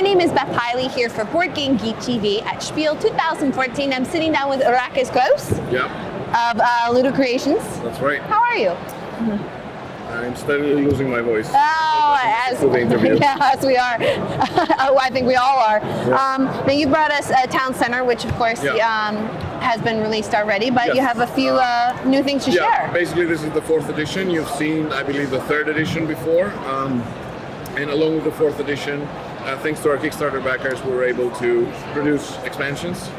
name is Beth Hiley here for Board Game Geek TV at Spiel 2014. I'm sitting down with Arrakis Gross Yep. of Ludo Creations. That's right. How are you? I'm steadily losing my voice. As For the interview. yeah, as we are. Oh, I think we all are. Yeah. Now you brought us Town Center, which of course has been released already, but Yes. you have a few new things to share. Basically this is the 4th edition. You've seen, I believe, the 3rd edition before. And along with the 4th edition, thanks to our Kickstarter backers, we were able to produce expansions.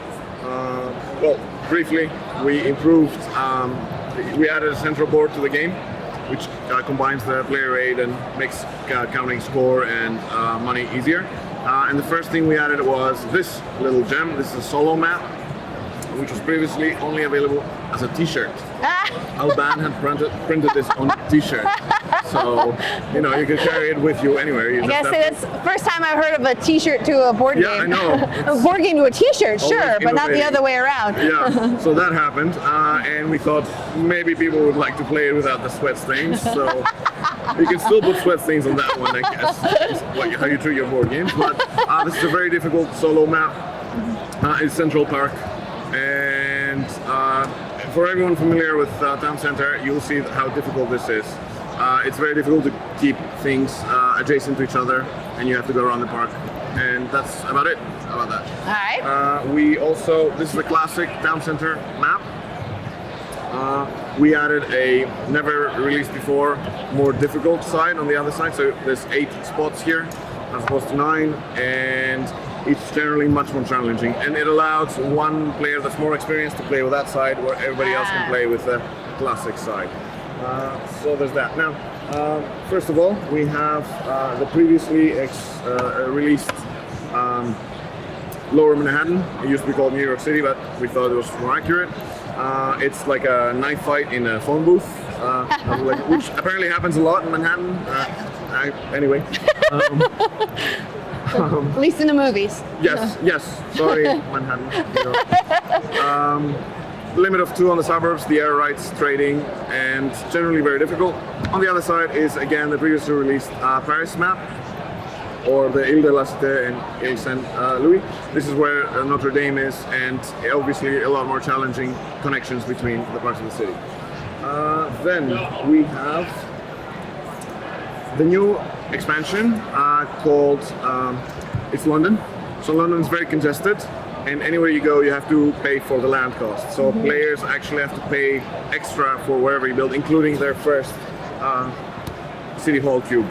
Well, briefly, we improved, we added a central board to the game, which combines the player aid and makes counting score and money easier. And the first thing we added was this little gem. This is a solo map, which was previously only available as a t-shirt. Alban had printed this on a t-shirt. So, you know, you can carry it with you anywhere. You I gotta say, that's the first time I've heard of a t-shirt to a board game. Yeah, I know. A board game to a t-shirt, sure, but not the other way around. Yeah, so that happened, and we thought maybe people would like to play it without the sweat stains, so you can still put sweat stains on that one, I guess. It's like how you treat your board games, but this is a very difficult solo map. It's Central Park, and for everyone familiar with Town Center, you'll see how difficult this is. It's very difficult to keep things adjacent to each other, and you have to go around the park. And that's about it. How about that? All right. We also, this is the classic Town Center map. We added a never released before, more difficult side on the other side. So there's 8 spots here as opposed to 9, and it's generally much more challenging. And it allows one player that's more experienced to play with that side, where everybody else can play with the classic side. So there's that. Now, first of all, we have the previously released Lower Manhattan. It used to be called New York City, but we thought it was more accurate. It's like a knife fight in a phone booth, which apparently happens a lot in Manhattan. Anyway. At least in the movies. Yes. Sorry, Manhattan. You know. Limit of 2 on the suburbs, the air rights, trading, and generally very difficult. On the other side is again the previously released Paris map, or the Ile de la Cité and Ile Saint-Louis. This is where Notre Dame is, and obviously a lot more challenging connections between the parts of the city. Then we have the new expansion called it's London. So London is very congested, and anywhere you go you have to pay for the land cost. So players actually have to pay extra for wherever you build, including their first City Hall cube.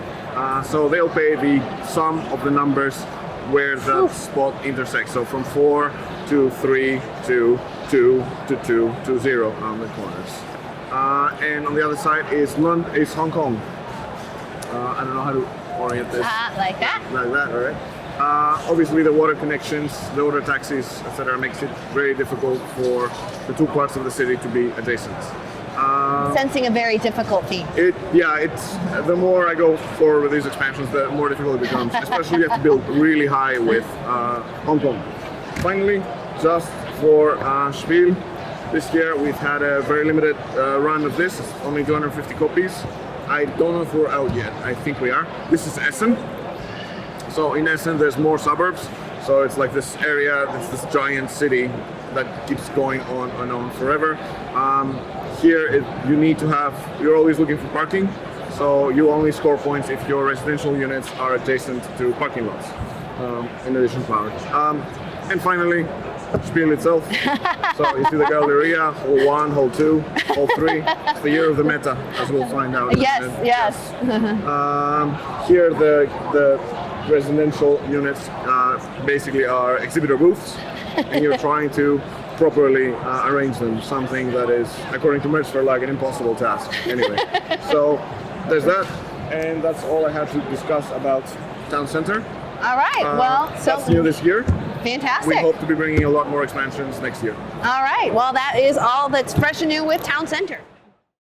So they'll pay the sum of the numbers where that spot intersects. So from 4 to 3 to 2 to 2 to 0 on the corners. And on the other side is Hong Kong. I don't know how to orient this. Like that? Like that, all right. Obviously the water connections, the water taxis, etc. makes it very difficult for the 2 parts of the city to be adjacent. Sensing a very difficult theme. It's the more I go forward with these expansions, the more difficult it becomes. Especially you have to build really high with Hong Kong. Finally, just for Spiel, this year we've had a very limited run of this. It's only 250 copies. I don't know if we're out yet. I think we are. This is Essen. So in Essen there's more suburbs. So it's like this area, it's this giant city that keeps going on and on forever. Here you need to have, you're always looking for parking. So you only score points if your residential units are adjacent to parking lots, in addition to power. And finally, Spiel itself. So you see the Galleria, Hall 1, Hall 2, Hall 3. It's the year of the meta, as we'll find out. Yes. Here the residential units basically are exhibitor booths, and you're trying to properly arrange them, something that is, according to Merch, like an impossible task. Anyway, so there's that, and that's all I had to discuss about Town Center. All right, that's new this year. Fantastic. We hope to be bringing a lot more expansions next year. All right, well, that is all that's fresh and new with Town Center.